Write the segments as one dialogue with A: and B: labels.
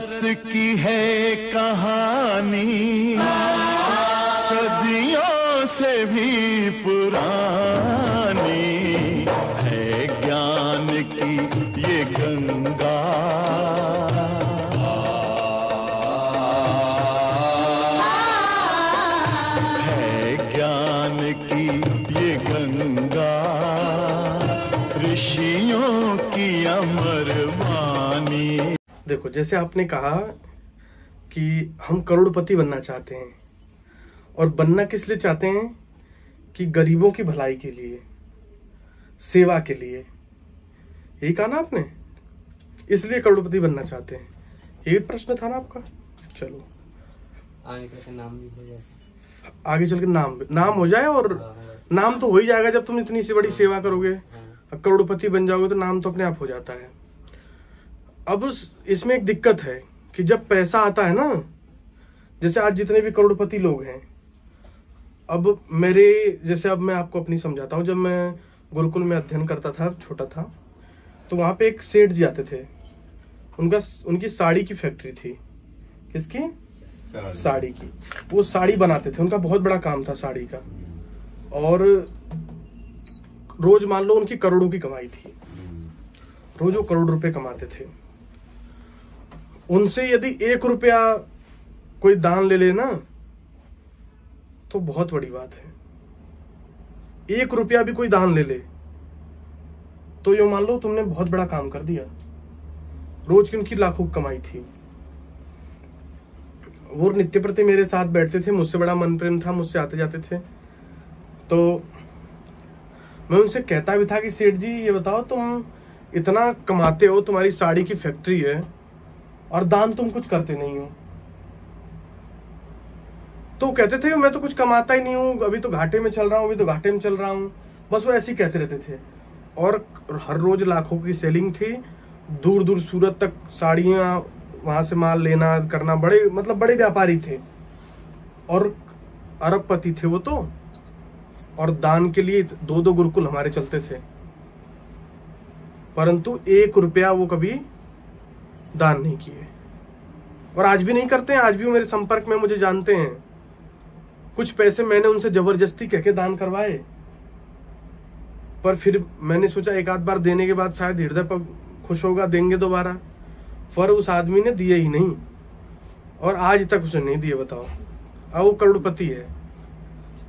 A: भारत की है कहानी सदियों से भी पुरानी है, ज्ञान की ये गंगा है, ज्ञान की ये गंगा, ऋषियों की अमर वाणी।
B: देखो, जैसे आपने कहा कि हम करोड़पति बनना चाहते हैं, और बनना किस लिए चाहते हैं? कि गरीबों की भलाई के लिए, सेवा के लिए। यही कहा ना आपने, इसलिए करोड़पति बनना चाहते हैं। यही प्रश्न था ना आपका। चलो
C: आगे चल के नाम भी हो जाए,
B: आगे चल के नाम हो जाए, और नाम तो हो ही जाएगा जब तुम इतनी सी बड़ी सेवा करोगे। करोड़पति बन जाओगे तो नाम तो अपने आप हो जाता है। अब इसमें एक दिक्कत है कि जब पैसा आता है ना, जैसे आज जितने भी करोड़पति लोग हैं, अब जैसे अब मैं आपको अपनी समझाता हूँ। जब मैं गुरुकुल में अध्ययन करता था, छोटा था, तो वहाँ पे एक सेठ जी आते थे। उनकी साड़ी की फैक्ट्री थी। किसकी? साड़ी की। वो साड़ी बनाते थे, उनका बहुत बड़ा काम था साड़ी का। और रोज मान लो उनकी करोड़ों की कमाई थी, रोज वो करोड़ रुपए कमाते थे। उनसे यदि 1 रुपया कोई दान ले लेना तो बहुत बड़ी बात है। 1 रुपया भी कोई दान ले ले तो यो मान लो तुमने बहुत बड़ा काम कर दिया। रोज की उनकी लाखों कमाई थी। वो नित्य प्रति मेरे साथ बैठते थे, मुझसे बड़ा मन प्रेम था, मुझसे आते जाते थे। तो मैं उनसे कहता भी था कि सेठ जी ये बताओ, तुम इतना कमाते हो, तुम्हारी साड़ी की फैक्ट्री है, और दान तुम कुछ करते नहीं हो। तो कहते थे मैं तो कुछ कमाता ही नहीं हूँ, अभी तो घाटे में चल रहा हूँ, अभी तो घाटे में चल रहा हूँ। बस वो ऐसे ही कहते रहते थे। और हर रोज लाखों की सेलिंग थी, दूर दूर सूरत तक साड़ियाँ, वहां से माल लेना करना, बड़े व्यापारी थे और अरबपति थे वो तो। और दान के लिए 2-2 गुरुकुल हमारे चलते थे, परंतु 1 रुपया वो कभी दान नहीं किए, और आज भी नहीं करते हैं। आज भी वो मेरे संपर्क में, मुझे जानते हैं। कुछ पैसे मैंने उनसे जबरदस्ती कह के दान करवाए, पर फिर मैंने सोचा एक आध बार देने के बाद शायद हृदय पर खुश होगा, देंगे दोबारा। पर उस आदमी ने दिए ही नहीं, और आज तक उसने नहीं दिए। बताओ, अब वो करोड़पति है।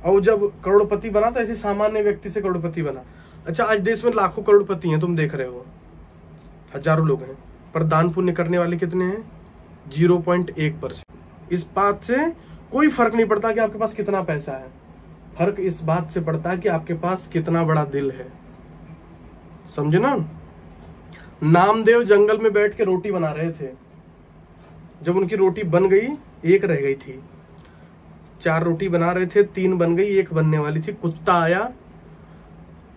B: और जब करोड़पति बना तो ऐसे सामान्य व्यक्ति से करोड़पति बना। अच्छा, आज देश में लाखों करोड़पति हैं, तुम देख रहे हो, हजारों लोग हैं, पर दान पुण्य करने वाले कितने हैं? 0.1%। इस बात से कोई फर्क नहीं पड़ता कि आपके पास कितना पैसा है, फर्क इस बात से पड़ता है कि आपके पास कितना बड़ा दिल है। समझे ना? नामदेव जंगल में बैठ के रोटी बना रहे थे। जब उनकी रोटी बन गई, 1 रह गई थी। 4 रोटी बना रहे थे, 3 बन गई, 1 बनने वाली थी। कुत्ता आया,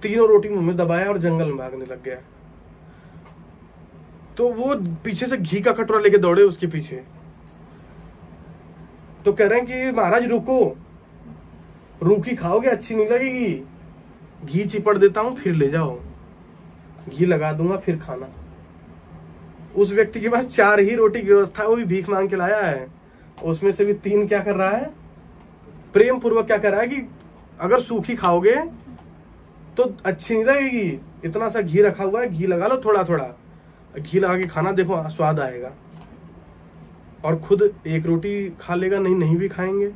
B: तीनों रोटी मुंह में दबाया और जंगल में भागने लग गया। तो वो पीछे से घी का कटोरा लेके दौड़े उसके पीछे। तो कह रहे हैं कि महाराज रुको, रूखी खाओगे, अच्छी नहीं लगेगी, घी चिपड़ देता हूं, फिर ले जाओ, घी लगा दूंगा, फिर खाना। उस व्यक्ति के पास 4 ही रोटी की व्यवस्था है, वो भी भीख मांग के लाया है। उसमें से भी 3 क्या कर रहा है? प्रेम पूर्वक क्या कर रहा है कि अगर सूखी खाओगे तो अच्छी नहीं लगेगी, इतना सा घी रखा हुआ है, घी लगा लो, थोड़ा थोड़ा घी लगा के खाना, देखो स्वाद आएगा। और खुद 1 रोटी खा लेगा, नहीं भी खाएंगे।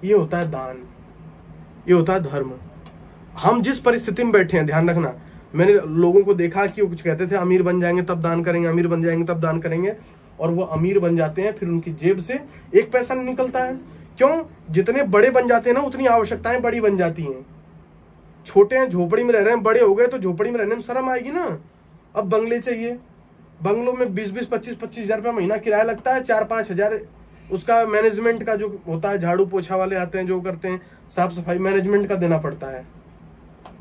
B: ये होता है दान, ये होता है धर्म। हम जिस परिस्थिति में बैठे हैं, ध्यान रखना, मैंने लोगों को देखा कि वो कुछ कहते थे अमीर बन जाएंगे तब दान करेंगे, अमीर बन जाएंगे तब दान करेंगे, और वो अमीर बन जाते हैं, फिर उनकी जेब से 1 पैसा नहीं निकलता है। क्यों? जितने बड़े बन जाते हैं ना, उतनी आवश्यकताएं बड़ी बन जाती हैं। छोटे हैं, झोपड़ी में रह रहे हैं, बड़े हो गए तो झोपड़ी में रहने में शर्म आएगी ना। अब बंगले चाहिए, बंगलों में 20-20, 25-25 हजार रुपया महीना किराया लगता है। 4-5 हजार उसका मैनेजमेंट का जो होता है, झाड़ू पोछा वाले आते हैं जो करते हैं, साफ सफाई मैनेजमेंट का देना पड़ता है।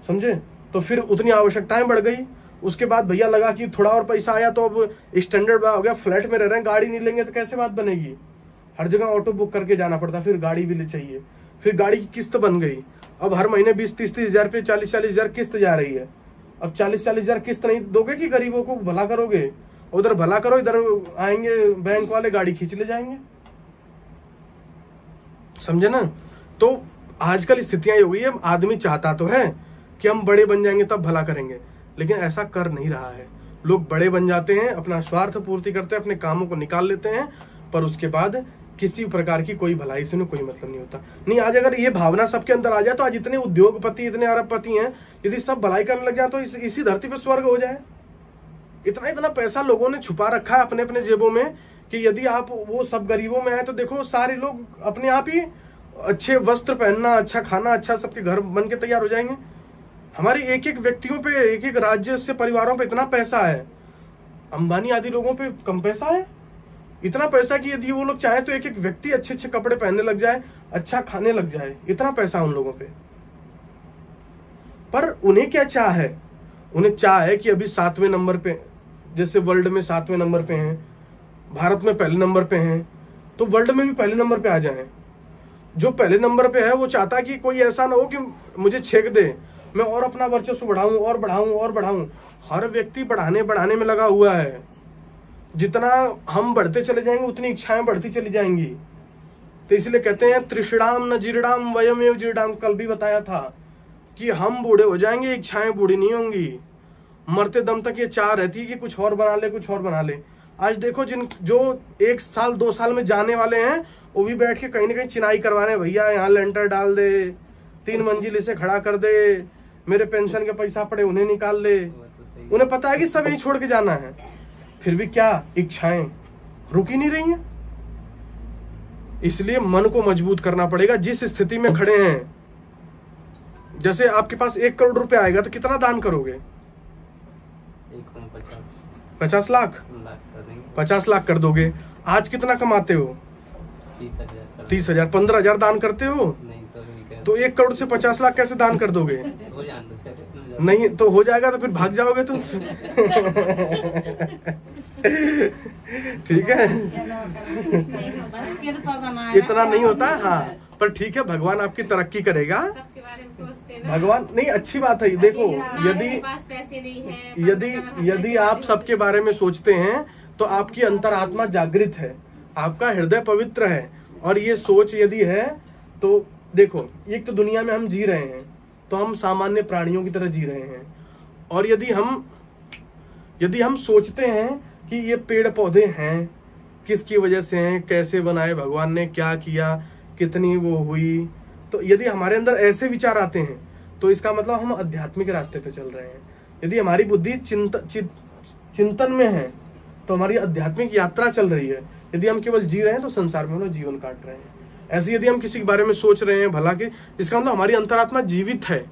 B: समझे? तो फिर उतनी आवश्यकताएं बढ़ गई। उसके बाद भैया लगा कि थोड़ा और पैसा आया तो अब स्टैंडर्ड हो गया, फ्लैट में रह रहे हैं, गाड़ी नहीं लेंगे तो कैसे बात बनेगी। हर जगह ऑटो बुक करके जाना पड़ता, फिर गाड़ी भी ले चाहिए, फिर गाड़ी की किस्त बन गई। अब हर महीने 20-30 हजार पे 40-40 हजार किस्त जा रही है। अब 40-40 हजार किस्त नहीं दोगे कि गरीबों को भला करोगे? उधर भला करो, इधर आएंगे बैंक वाले गाड़ी खींच ले जाएंगे। समझे ना? तो आजकल स्थितियां ये हो गई है, आदमी चाहता तो है कि हम बड़े बन जाएंगे तब भला करेंगे, लेकिन ऐसा कर नहीं रहा है। लोग बड़े बन जाते हैं, अपना स्वार्थ पूर्ति करते हैं, अपने कामों को निकाल लेते हैं, पर उसके बाद किसी प्रकार की कोई भलाई से उन्हें कोई मतलब नहीं होता। नहीं, आज अगर ये भावना सबके अंदर आ जाए तो आज इतने उद्योगपति, इतने अरबपति हैं, यदि सब भलाई करने लग जाए तो इसी धरती पे स्वर्ग हो जाए। इतना इतना पैसा लोगों ने छुपा रखा है अपने अपने जेबों में कि यदि आप वो सब गरीबों में आए तो देखो सारे लोग अपने आप ही अच्छे वस्त्र पहनना, अच्छा खाना, अच्छा सबके घर बन के तैयार हो जाएंगे। हमारे एक एक व्यक्तियों पे, एक एक राज्य से परिवारों पे इतना पैसा है, अंबानी आदि लोगों पे कम पैसा है। इतना पैसा कि यदि वो लोग चाहे तो एक एक व्यक्ति अच्छे अच्छे कपड़े पहनने लग जाए, अच्छा खाने लग जाए, इतना पैसा उन लोगों पे। पर उन्हें क्या चाह है? उन्हें चाह है कि अभी 7वें नंबर पे, जैसे वर्ल्ड में 7वें नंबर पे हैं, भारत में पहले नंबर पे हैं, तो वर्ल्ड में भी पहले नंबर पे आ जाएं। जो पहले नंबर पे है वो चाहता है कि कोई ऐसा ना हो कि मुझे छेक दे, मैं और अपना वर्चस्व बढ़ाऊं और बढ़ाऊं और बढ़ाऊं। हर व्यक्ति बढ़ाने बढ़ाने में लगा हुआ है। जितना हम बढ़ते चले जाएंगे उतनी इच्छाएं बढ़ती चली जाएंगी। तो इसलिए कहते हैं त्रिषिणाम न जीर्णाम वयमेव जीर्णाम। कल भी बताया था कि हम बूढ़े हो जाएंगे, इच्छाएं बूढ़ी नहीं होंगी। मरते दम तक ये चाह रहती है कि कुछ और बना ले, कुछ और बना ले। आज देखो जो 1 साल 2 साल में जाने वाले हैं वो भी बैठ के कहीं ना कहीं चिनाई करवाने, भैया यहाँ लेंटर डाल दे, 3 मंजिल इसे खड़ा कर दे, मेरे पेंशन के पैसा पड़े उन्हें निकाल ले। उन्हें पता है कि सब यही छोड़ के जाना है, फिर भी क्या इच्छाएं रुक ही नहीं रही हैं। इसलिए मन को मजबूत करना पड़ेगा। जिस स्थिति में खड़े हैं, जैसे आपके पास 1 करोड़ रुपए आएगा तो कितना दान करोगे? 50 लाख 50 लाख कर दोगे। आज कितना कमाते हो? 30,000 15,000 दान करते हो। तो 1 करोड़ से 50 लाख कैसे दान कर दोगे? नहीं तो हो जाएगा तो फिर भाग जाओगे तुम। ठीक है, इतना नहीं होता। हाँ, पर ठीक है, भगवान आपकी तरक्की करेगा। भगवान नहीं, अच्छी बात है। देखो, यदि आप सबके बारे में सोचते हैं तो आपकी अंतरात्मा जागृत है, आपका हृदय पवित्र है, और ये सोच यदि है तो देखो, एक तो दुनिया में हम जी रहे हैं तो हम सामान्य प्राणियों की तरह जी रहे हैं। और यदि हम सोचते हैं कि ये पेड़ पौधे हैं, किसकी वजह से हैं, कैसे बनाए भगवान ने, क्या किया, कितनी वो हुई, तो यदि हमारे अंदर ऐसे विचार आते हैं तो इसका मतलब हम आध्यात्मिक रास्ते पे चल रहे हैं। यदि हमारी बुद्धि चिंतन में है तो हमारी आध्यात्मिक यात्रा चल रही है। यदि हम केवल जी रहे हैं तो संसार में हम लोग जीवन काट रहे हैं। ऐसे यदि हम किसी के बारे में सोच रहे हैं भला के, इसका मतलब हमारी अंतरात्मा जीवित है।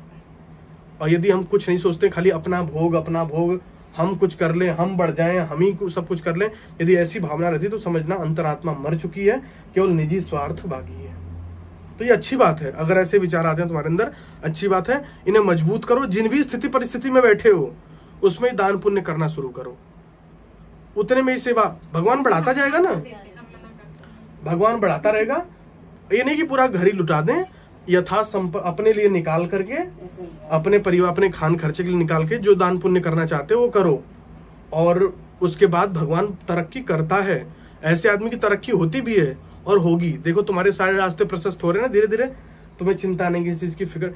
B: और यदि हम कुछ नहीं सोचते, खाली अपना भोग, हम कुछ कर लें, हम बढ़ जाएं, हम ही सब कुछ कर लें, यदि ऐसी भावना रहती तो समझना अंतरात्मा मर चुकी है, केवल निजी स्वार्थ बाकी है। तो ये अच्छी बात है, अगर ऐसे विचार आते हैं तुम्हारे अंदर, अच्छी बात है। इन्हें मजबूत करो। जिन भी स्थिति परिस्थिति में बैठे हो उसमें दान पुण्य करना शुरू करो, उतने में ही सेवा भगवान बढ़ाता जाएगा ना, भगवान बढ़ाता रहेगा। ये नहीं कि पूरा घर ही लुटा दें, यथा अपने लिए निकाल करके, अपने परिवार, अपने खान खर्चे के लिए निकाल के जो दान पुण्य करना चाहते हो वो करो, और उसके बाद भगवान तरक्की करता है। ऐसे आदमी की तरक्की होती भी है और होगी। देखो तुम्हारे सारे रास्ते प्रशस्त हो रहे हैं ना, धीरे धीरे तुम्हें चिंता नहीं किसी चीज की, फिक्र,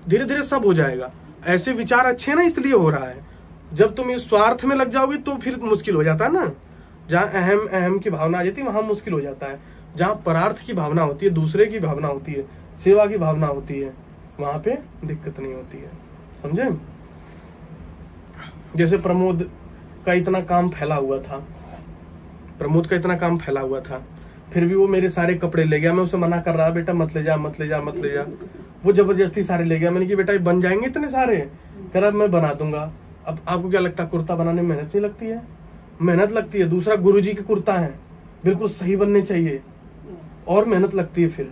B: धीरे धीरे सब हो जाएगा। ऐसे विचार अच्छे हैं ना, इसलिए हो रहा है। जब तुम इस स्वार्थ में लग जाओगे तो फिर मुश्किल हो जाता है ना। जहाँ अहम की भावना आ जाती है वहां मुश्किल हो जाता है। जहाँ परार्थ की भावना होती है, दूसरे की भावना होती है, सेवा की भावना होती है, वहां पे दिक्कत नहीं होती है। समझे? जैसे प्रमोद का इतना काम फैला हुआ था, फिर भी वो मेरे सारे कपड़े ले गया। मैं उसे मना कर रहा, बेटा मत ले जा। वो जबरदस्ती सारे ले गया। मैंने कि बेटा ये बन जाएंगे इतने सारे? कह रहा मैं बना दूंगा। अब आपको क्या लगता है कुर्ता बनाने में मेहनत नहीं लगती है? मेहनत लगती है। दूसरा गुरुजी के कुर्ता है, बिल्कुल सही बनने चाहिए, और मेहनत लगती है। फिर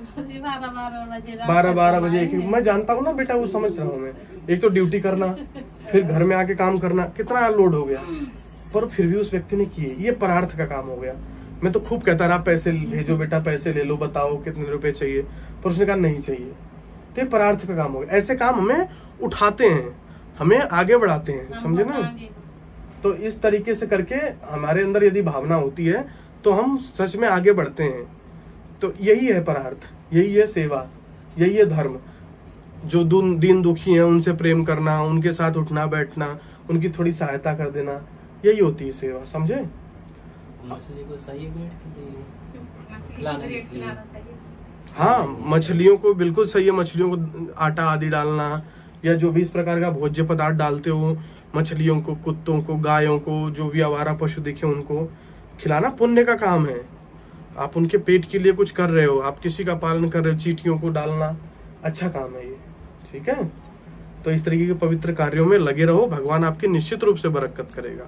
B: 12 बजे मैं जानता हूँ ना बेटा, वो समझ रहा हूँ मैं। एक तो ड्यूटी करना, फिर घर में आके काम करना, कितना लोड हो गया, पर फिर भी उस व्यक्ति ने किए। ये परार्थ का काम हो गया। मैं तो खूब कहता रहा पैसे भेजो बेटा, पैसे ले लो, बताओ कितने रुपए चाहिए, पर उसने कहा नहीं चाहिए। तो ये परार्थ का काम हो गया। ऐसे काम हमें उठाते हैं, हमें आगे बढ़ाते हैं। समझे ना? तो इस तरीके से करके हमारे अंदर यदि भावना होती है तो हम सच में आगे बढ़ते हैं। तो यही है परार्थ, यही है सेवा, यही है धर्म। जो दीन दुखी हैं उनसे प्रेम करना, उनके साथ उठना बैठना, उनकी थोड़ी सहायता कर देना, यही होती है सेवा, समझे?
C: मछली को सही वेट के लिए
D: मछली
C: खिलाने
D: को
C: के
D: रेट
C: लिए।
D: खिलाना चाहिए।
B: हाँ, मछलियों को बिल्कुल सही है, मछलियों को आटा आदि डालना या जो भी इस प्रकार का भोज्य पदार्थ डालते हो, मछलियों को, कुत्तों को, गायों को, जो भी आवारा पशु दिखे उनको खिलाना पुण्य का काम है। आप उनके पेट के लिए कुछ कर रहे हो, आप किसी का पालन कर रहे हो, चींटियों को डालना अच्छा काम है ये, ठीक है? तो इस तरीके के पवित्र कार्यों में लगे रहो, भगवान आपकी निश्चित रूप से बरकत करेगा।